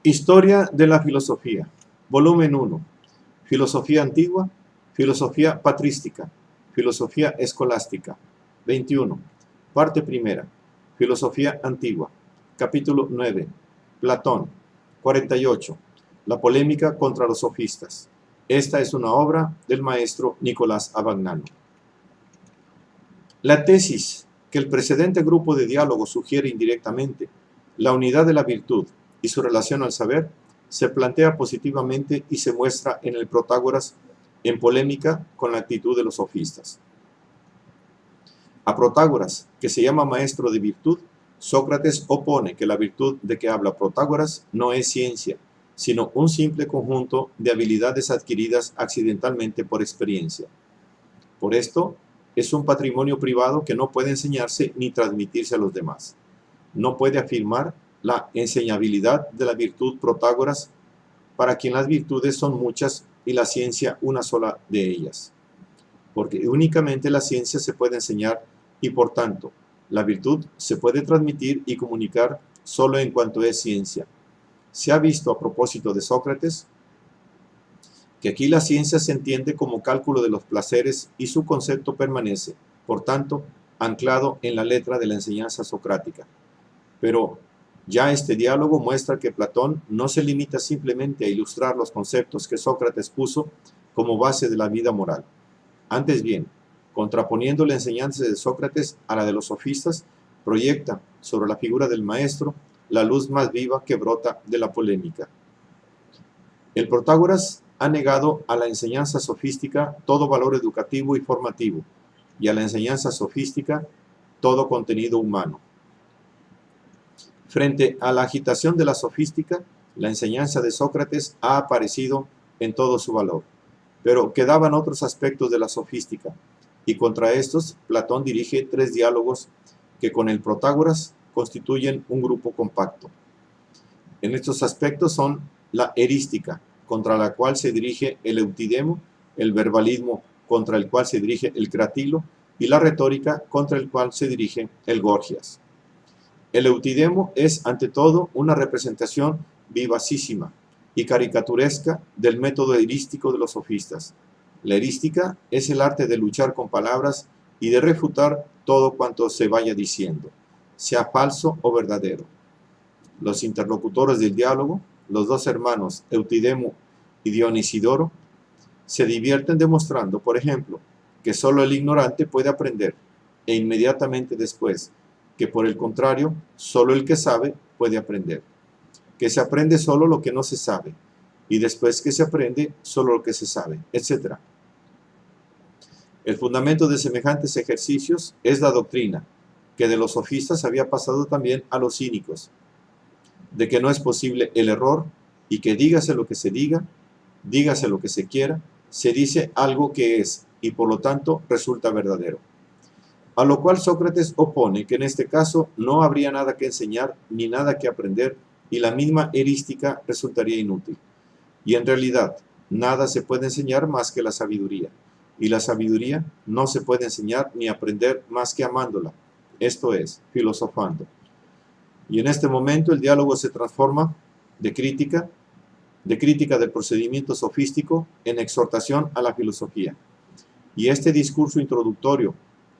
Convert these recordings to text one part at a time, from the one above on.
Historia de la filosofía. Volumen 1. Filosofía antigua, filosofía patrística, filosofía escolástica. 21. Parte primera. Filosofía antigua. Capítulo 9. Platón. 48. La polémica contra los sofistas. Esta es una obra del maestro Nicolás Abagnano. La tesis que el precedente grupo de diálogo sugiere indirectamente, la unidad de la virtud y su relación al saber, se plantea positivamente y se muestra en el Protágoras en polémica con la actitud de los sofistas. A Protágoras, que se llama maestro de virtud, Sócrates opone que la virtud de que habla Protágoras no es ciencia, sino un simple conjunto de habilidades adquiridas accidentalmente por experiencia. Por esto, es un patrimonio privado que no puede enseñarse ni transmitirse a los demás. No puede afirmar la enseñabilidad de la virtud Protágoras, para quien las virtudes son muchas y la ciencia una sola de ellas. Porque únicamente la ciencia se puede enseñar y por tanto, la virtud se puede transmitir y comunicar solo en cuanto es ciencia. Se ha visto a propósito de Sócrates que aquí la ciencia se entiende como cálculo de los placeres y su concepto permanece, por tanto, anclado en la letra de la enseñanza socrática. Pero ya este diálogo muestra que Platón no se limita simplemente a ilustrar los conceptos que Sócrates puso como base de la vida moral. Antes bien, contraponiendo la enseñanza de Sócrates a la de los sofistas, proyecta sobre la figura del maestro la luz más viva que brota de la polémica. El Protágoras ha negado a la enseñanza sofística todo valor educativo y formativo, y a la enseñanza sofística todo contenido humano. Frente a la agitación de la sofística, la enseñanza de Sócrates ha aparecido en todo su valor, pero quedaban otros aspectos de la sofística, y contra estos Platón dirige 3 diálogos que con el Protágoras constituyen un grupo compacto. En estos aspectos son la erística, contra la cual se dirige el eutidemo, el verbalismo, contra el cual se dirige el cratilo, y la retórica, contra el cual se dirige el gorgias. El eutidemo es, ante todo, una representación vivacísima y caricaturesca del método erístico de los sofistas. La erística es el arte de luchar con palabras y de refutar todo cuanto se vaya diciendo, sea falso o verdadero. Los interlocutores del diálogo, los 2 hermanos Eutidemo y Dionisidoro, se divierten demostrando, por ejemplo, que solo el ignorante puede aprender, e inmediatamente después, que por el contrario, solo el que sabe puede aprender, que se aprende solo lo que no se sabe, y después que se aprende solo lo que se sabe, etc. El fundamento de semejantes ejercicios es la doctrina, que de los sofistas había pasado también a los cínicos, de que no es posible el error, y que dígase lo que se diga, dígase lo que se quiera, se dice algo que es, y por lo tanto resulta verdadero. A lo cual Sócrates opone que en este caso no habría nada que enseñar ni nada que aprender y la misma erística resultaría inútil. Y en realidad, nada se puede enseñar más que la sabiduría, y la sabiduría no se puede enseñar ni aprender más que amándola, esto es, filosofando. Y en este momento el diálogo se transforma de crítica del procedimiento sofístico en exhortación a la filosofía. Y este discurso introductorio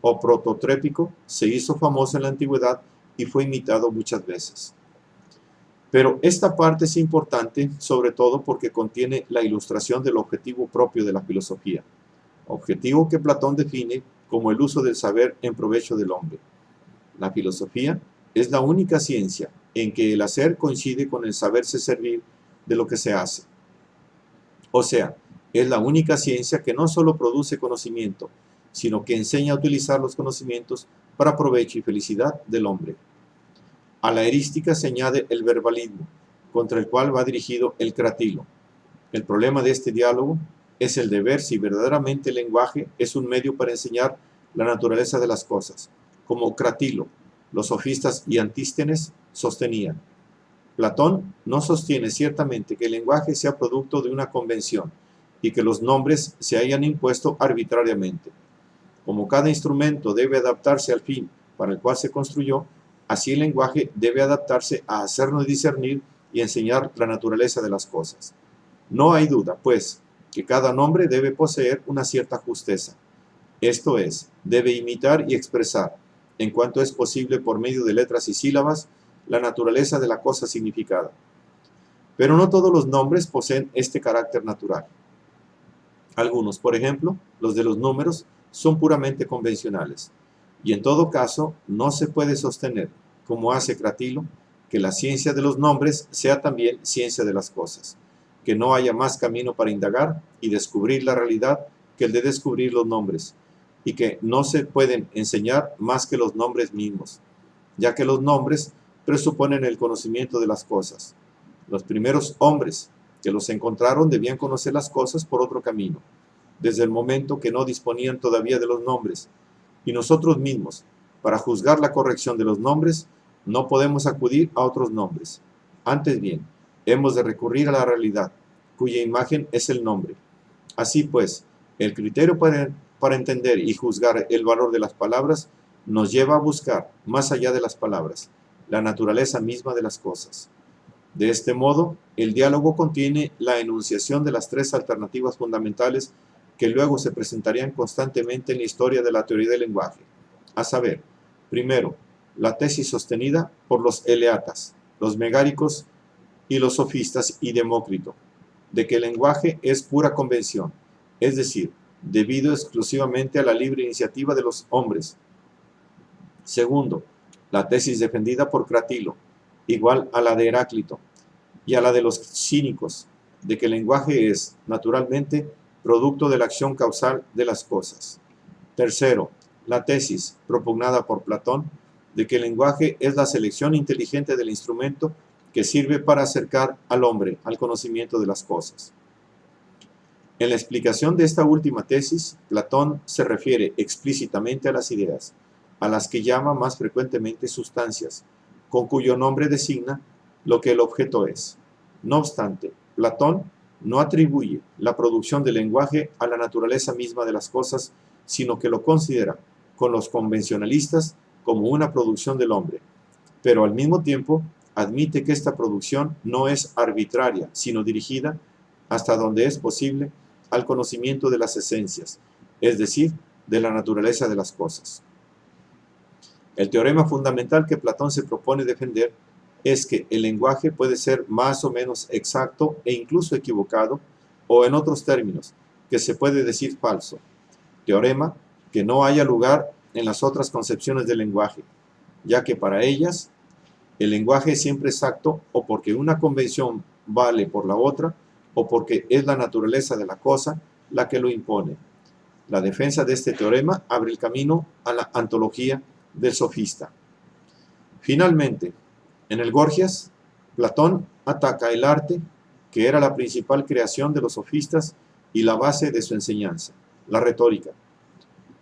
o prototrépico se hizo famoso en la antigüedad y fue imitado muchas veces. Pero esta parte es importante sobre todo porque contiene la ilustración del objetivo propio de la filosofía, objetivo que Platón define como el uso del saber en provecho del hombre. La filosofía es la única ciencia en que el hacer coincide con el saberse servir de lo que se hace. O sea, es la única ciencia que no solo produce conocimiento, sino que enseña a utilizar los conocimientos para provecho y felicidad del hombre. A la erística se añade el verbalismo, contra el cual va dirigido el cratilo. El problema de este diálogo es el de ver si verdaderamente el lenguaje es un medio para enseñar la naturaleza de las cosas, como Cratilo, los sofistas y Antístenes sostenían. Platón no sostiene ciertamente que el lenguaje sea producto de una convención y que los nombres se hayan impuesto arbitrariamente. Como cada instrumento debe adaptarse al fin para el cual se construyó, así el lenguaje debe adaptarse a hacernos discernir y enseñar la naturaleza de las cosas. No hay duda, pues, que cada nombre debe poseer una cierta justeza. Esto es, debe imitar y expresar, en cuanto es posible por medio de letras y sílabas, la naturaleza de la cosa significada. Pero no todos los nombres poseen este carácter natural. Algunos, por ejemplo, los de los números, son puramente convencionales, y en todo caso no se puede sostener, como hace Cratilo, que la ciencia de los nombres sea también ciencia de las cosas, que no haya más camino para indagar y descubrir la realidad que el de descubrir los nombres, y que no se pueden enseñar más que los nombres mismos, ya que los nombres presuponen el conocimiento de las cosas. Los primeros hombres que los encontraron debían conocer las cosas por otro camino, desde el momento que no disponían todavía de los nombres, y nosotros mismos, para juzgar la corrección de los nombres, no podemos acudir a otros nombres. Antes bien, hemos de recurrir a la realidad, cuya imagen es el nombre. Así pues, el criterio para entender y juzgar el valor de las palabras nos lleva a buscar, más allá de las palabras, la naturaleza misma de las cosas. De este modo, el diálogo contiene la enunciación de las tres alternativas fundamentales que luego se presentarían constantemente en la historia de la teoría del lenguaje, a saber, primero, la tesis sostenida por los eleatas, los megáricos y los sofistas y Demócrito, de que el lenguaje es pura convención, es decir, debido exclusivamente a la libre iniciativa de los hombres. Segundo, la tesis defendida por Cratilo, igual a la de Heráclito, y a la de los cínicos, de que el lenguaje es, naturalmente, producto de la acción causal de las cosas. Tercero, la tesis, propugnada por Platón, de que el lenguaje es la selección inteligente del instrumento que sirve para acercar al hombre al conocimiento de las cosas. En la explicación de esta última tesis, Platón se refiere explícitamente a las ideas, a las que llama más frecuentemente sustancias, con cuyo nombre designa lo que el objeto es. No obstante, Platón no atribuye la producción del lenguaje a la naturaleza misma de las cosas, sino que lo considera, con los convencionalistas, como una producción del hombre, pero al mismo tiempo admite que esta producción no es arbitraria, sino dirigida, hasta donde es posible, al conocimiento de las esencias, es decir, de la naturaleza de las cosas. El teorema fundamental que Platón se propone defender es que el lenguaje puede ser más o menos exacto e incluso equivocado, o en otros términos, que se puede decir falso. Teorema que no haya lugar en las otras concepciones del lenguaje, ya que para ellas el lenguaje es siempre exacto, o porque una convención vale por la otra, o porque es la naturaleza de la cosa la que lo impone. La defensa de este teorema abre el camino a la antología del sofista. Finalmente, en el Gorgias, Platón ataca el arte, que era la principal creación de los sofistas y la base de su enseñanza, la retórica.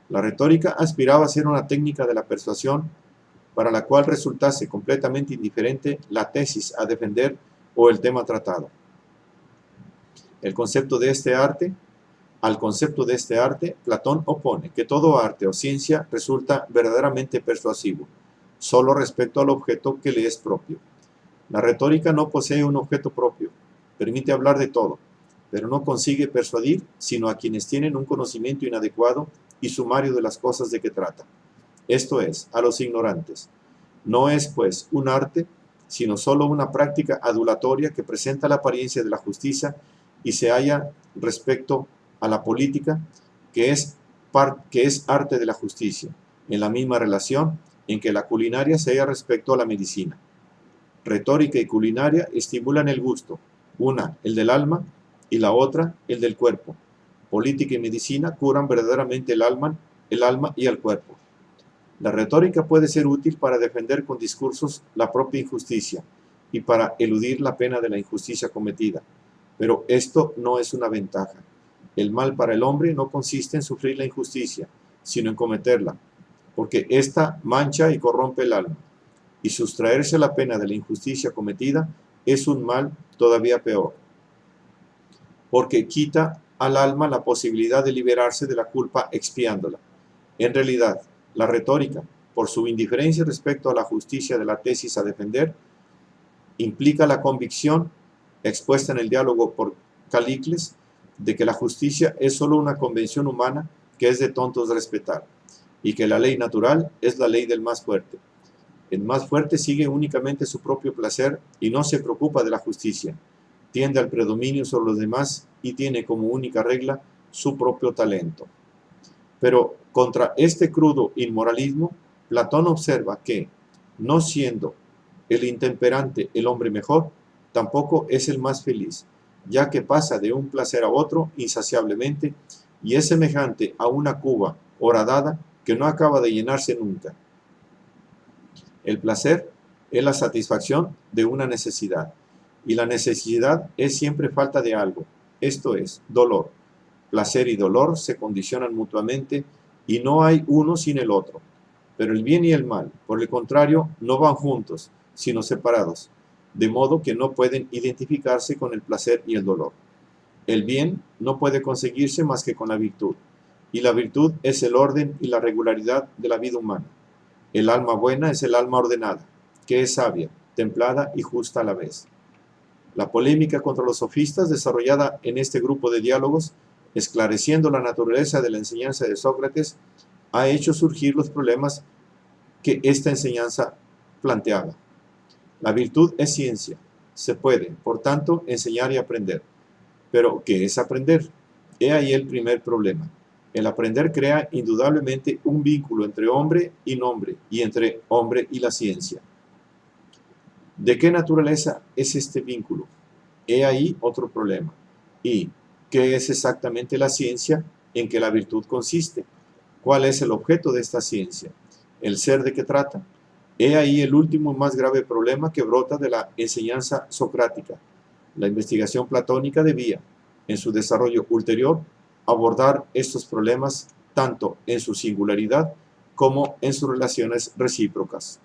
La retórica aspiraba a ser una técnica de la persuasión para la cual resultase completamente indiferente la tesis a defender o el tema tratado. Al concepto de este arte, Platón opone que todo arte o ciencia resulta verdaderamente persuasivo, solo respecto al objeto que le es propio. La retórica no posee un objeto propio, permite hablar de todo, pero no consigue persuadir sino a quienes tienen un conocimiento inadecuado y sumario de las cosas de que trata, esto es, a los ignorantes. No es, pues, un arte, sino solo una práctica adulatoria que presenta la apariencia de la justicia y se halla respecto a la política, que es arte de la justicia, en la misma relación en que la culinaria se halla respecto a la medicina. Retórica y culinaria estimulan el gusto, una el del alma y la otra el del cuerpo. Política y medicina curan verdaderamente el alma y el cuerpo. La retórica puede ser útil para defender con discursos la propia injusticia y para eludir la pena de la injusticia cometida, pero esto no es una ventaja. El mal para el hombre no consiste en sufrir la injusticia, sino en cometerla, porque ésta mancha y corrompe el alma, y sustraerse a la pena de la injusticia cometida es un mal todavía peor, porque quita al alma la posibilidad de liberarse de la culpa expiándola. En realidad, la retórica, por su indiferencia respecto a la justicia de la tesis a defender, implica la convicción, expuesta en el diálogo por Calícles, de que la justicia es solo una convención humana que es de tontos respetar, y que la ley natural es la ley del más fuerte. El más fuerte sigue únicamente su propio placer y no se preocupa de la justicia, tiende al predominio sobre los demás y tiene como única regla su propio talento. Pero contra este crudo inmoralismo, Platón observa que, no siendo el intemperante el hombre mejor, tampoco es el más feliz, ya que pasa de un placer a otro insaciablemente y es semejante a una cuba horadada que no acaba de llenarse nunca. El placer es la satisfacción de una necesidad, y la necesidad es siempre falta de algo, esto es, dolor. Placer y dolor se condicionan mutuamente y no hay uno sin el otro. Pero el bien y el mal, por el contrario, no van juntos, sino separados, de modo que no pueden identificarse con el placer y el dolor. El bien no puede conseguirse más que con la virtud, y la virtud es el orden y la regularidad de la vida humana. El alma buena es el alma ordenada, que es sabia, templada y justa a la vez. La polémica contra los sofistas, desarrollada en este grupo de diálogos, esclareciendo la naturaleza de la enseñanza de Sócrates, ha hecho surgir los problemas que esta enseñanza planteaba. La virtud es ciencia, se puede, por tanto, enseñar y aprender. Pero, ¿qué es aprender? He ahí el primer problema. El aprender crea indudablemente un vínculo entre hombre y nombre, y entre hombre y la ciencia. ¿De qué naturaleza es este vínculo? He ahí otro problema. ¿Y qué es exactamente la ciencia en que la virtud consiste? ¿Cuál es el objeto de esta ciencia? ¿El ser de qué trata? He ahí el último y más grave problema que brota de la enseñanza socrática. La investigación platónica debía, en su desarrollo ulterior, abordar estos problemas tanto en su singularidad como en sus relaciones recíprocas.